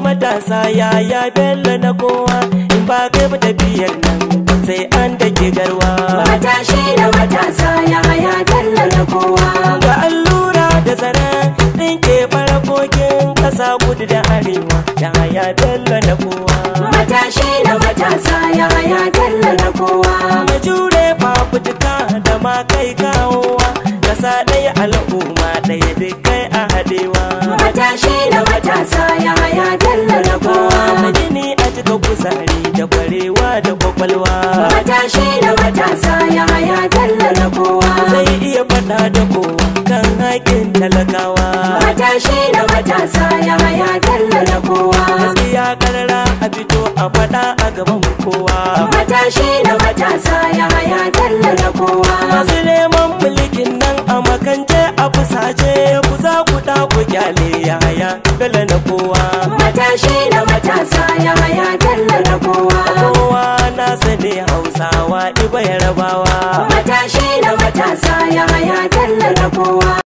matasa yaya bello na kowa in ba kai ba tafiyar nan sai an dake garwa. Matashi da matasa yaya bello na kowa. Ga allura da zara ɗinke farakokin ƙasa kudu da arewa yaya bello na kowa. Matashi da matasa yaya bello na kowa. Na jure fafutuka da ma kai kawowa ƙasa ɗaya al'umma ɗaya duk kai a haɗewa. Matashi da matasa yaya bello na kowa. Na gini a cika kuzari da kwarewa da kwakwalwa. Matashi da matasa yaya bello na kowa. Zai iya faɗa da kowa kan haƙin talakawa. Matashi da matasa yaya bello na kowa. Gaskiya karara a fito a faɗa a gaban kowa. Matashi da matasa yaya bello na kowa. Masu neman mulkin nan a makance a fusace ku za ku ɗa ku kyale yaya bello na kowa. Matashi da matasa yaya bello na kowa. Kowa na sani Hausawa Iba Yarabawa. Matashi da matasa yaya bello na kowa.